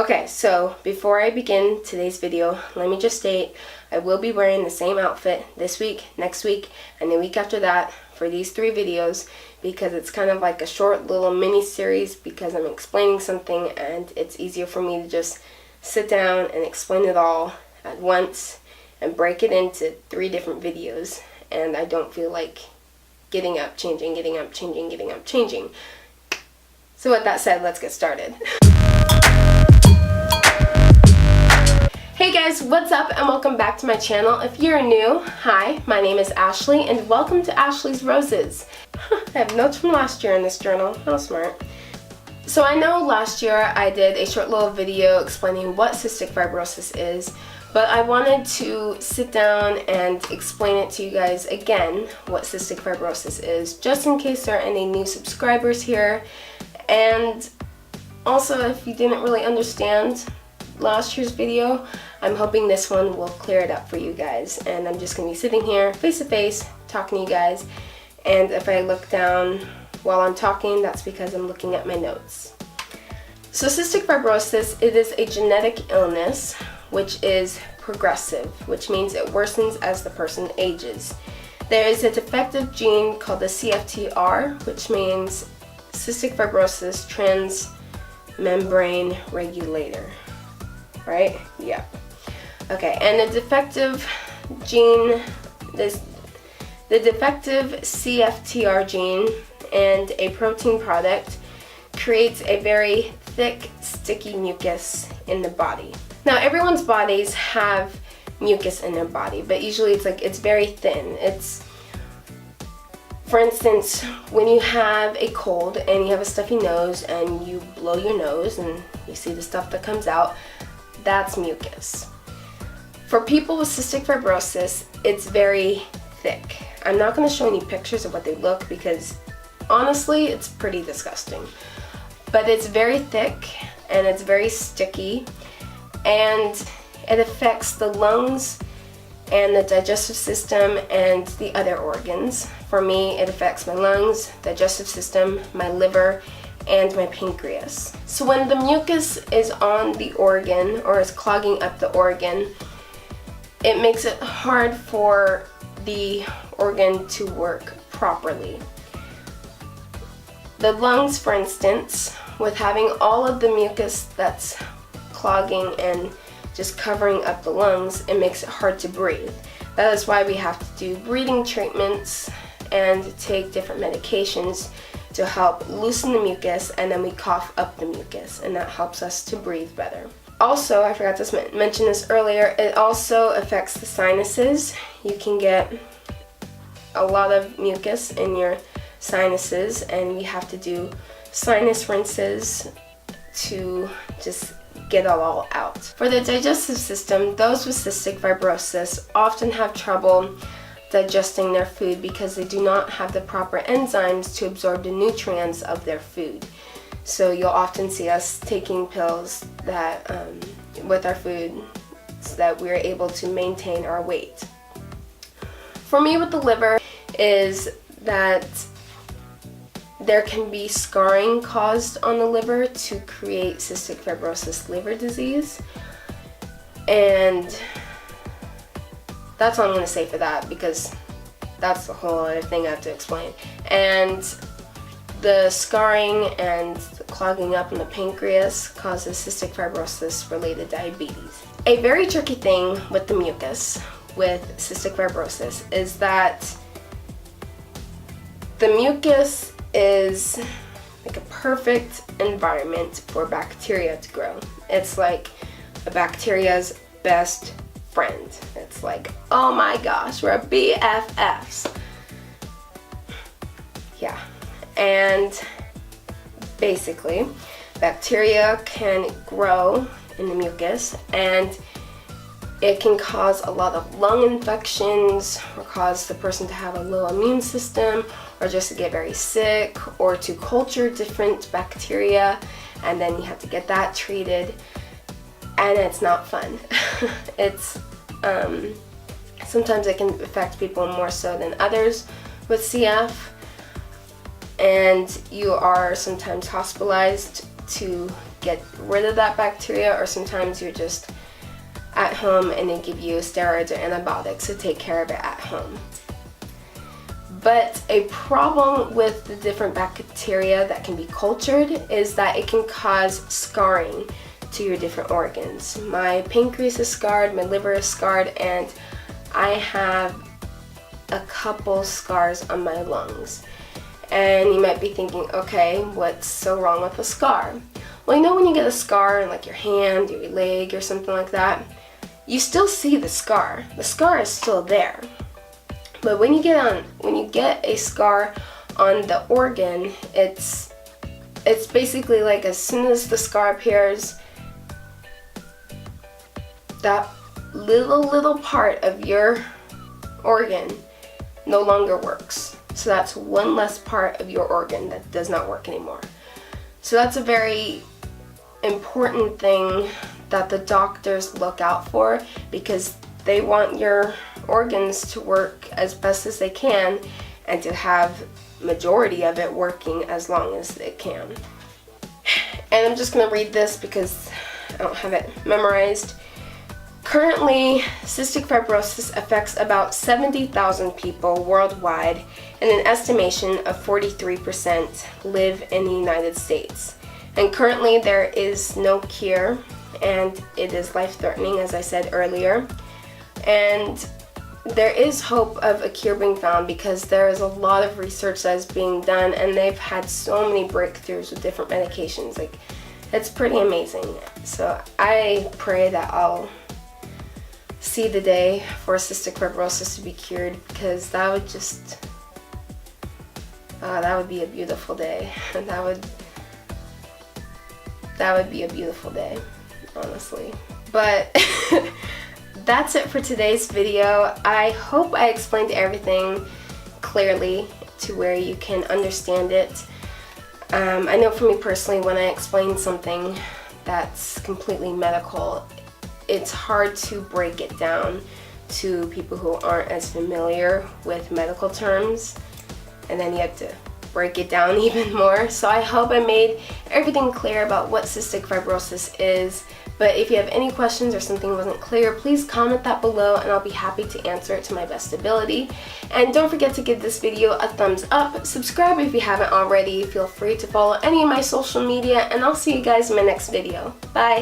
Okay, so before I begin today's video, let me just state I will be wearing the same outfit this week, next week, and the week after that for these 3 videos because it's kind of like a short little mini series because I'm explaining something and it's easier for me to just sit down and explain it all at once and break it into 3 different videos, and I don't feel like getting up, changing, getting up, changing, getting up, changing. So with that said, let's get started. Hey guys, what's up and welcome back to my channel. If you're new, hi, my name is Ashley and welcome to Ashley's Roses. I have notes from last year in this journal, how smart. So I know last year I did a short little video explaining what cystic fibrosis is, but I wanted to sit down and explain it to you guys again, what cystic fibrosis is, just in case there are any new subscribers here. And also, if you didn't really understand last year's video, I'm hoping this one will clear it up for you guys. And I'm just going to be sitting here face to face talking to you guys, and if I look down while I'm talking, that's because I'm looking at my notes. So cystic fibrosis, it is a genetic illness which is progressive, which means it worsens as the person ages. There is a defective gene called the CFTR, which means cystic fibrosis transmembrane regulator, right? Yeah. Okay, and the defective gene, the defective CFTR gene and a protein product creates a very thick, sticky mucus in the body. Now, everyone's bodies have mucus in their body, but usually it's very thin. For instance, when you have a cold and you have a stuffy nose and you blow your nose and you see the stuff that comes out, that's mucus. For people with cystic fibrosis, it's very thick. I'm not going to show any pictures of what they look because honestly, it's pretty disgusting. But it's very thick and it's very sticky, and it affects the lungs and the digestive system and the other organs. For me, it affects my lungs, digestive system, my liver, and my pancreas. So when the mucus is on the organ or is clogging up the organ, it makes it hard for the organ to work properly. The lungs, for instance, with having all of the mucus that's clogging and just covering up the lungs, it makes it hard to breathe. That is why we have to do breathing treatments and take different medications to help loosen the mucus, and then we cough up the mucus, and that helps us to breathe better. Also, I forgot to mention this earlier, it also affects the sinuses. You can get a lot of mucus in your sinuses, and we have to do sinus rinses to just get it all out. For the digestive system, those with cystic fibrosis often have trouble digesting their food because they do not have the proper enzymes to absorb the nutrients of their food. So you'll often see us taking pills that with our food so that we're able to maintain our weight. For me with the liver is that there can be scarring caused on the liver to create cystic fibrosis liver disease, and that's all I'm going to say for that because that's the whole other thing I have to explain. And the scarring and the clogging up in the pancreas causes cystic fibrosis related diabetes. A very tricky thing with the mucus with cystic fibrosis is that the mucus is like a perfect environment for bacteria to grow. It's like a bacteria's best friend. It's like, oh my gosh, we're BFFs. Yeah. And basically, bacteria can grow in the mucus, and it can cause a lot of lung infections or cause the person to have a low immune system or just to get very sick or to culture different bacteria, and then you have to get that treated, and it's not fun. It's sometimes it can affect people more so than others with CF, and you are sometimes hospitalized to get rid of that bacteria, or sometimes you're just at home and they give you steroids or antibiotics to take care of it at home. But a problem with the different bacteria that can be cultured is that it can cause scarring to your different organs. My pancreas is scarred, my liver is scarred, and I have a couple scars on my lungs. And you might be thinking, okay, what's so wrong with a scar? Well, you know when you get a scar in like your hand or your leg or something like that, you still see the scar. The scar is still there. But when you get a scar on the organ, it's basically like as soon as the scar appears, that little part of your organ no longer works. So that's one less part of your organ that does not work anymore. So that's a very important thing that the doctors look out for, because they want your organs to work as best as they can and to have majority of it working as long as it can. And I'm just going to read this because I don't have it memorized. Currently, cystic fibrosis affects about 70,000 people worldwide, and an estimation of 43% live in the United States. And currently there is no cure, and it is life-threatening, as I said earlier. And there is hope of a cure being found because there is a lot of research that is being done, and they've had so many breakthroughs with different medications. Like, it's pretty amazing. So I pray that I'll see the day for cystic fibrosis to be cured, because that would just that would be a beautiful day. That would be a beautiful day, honestly. But that's it for today's video. I hope I explained everything clearly to where you can understand it. I know for me personally, when I explain something that's completely medical, it's hard to break it down to people who aren't as familiar with medical terms, and then you have to break it down even more. So I hope I made everything clear about what cystic fibrosis is. But if you have any questions or something wasn't clear, please comment that below and I'll be happy to answer it to my best ability. And don't forget to give this video a thumbs up, subscribe if you haven't already, feel free to follow any of my social media, and I'll see you guys in my next video. Bye!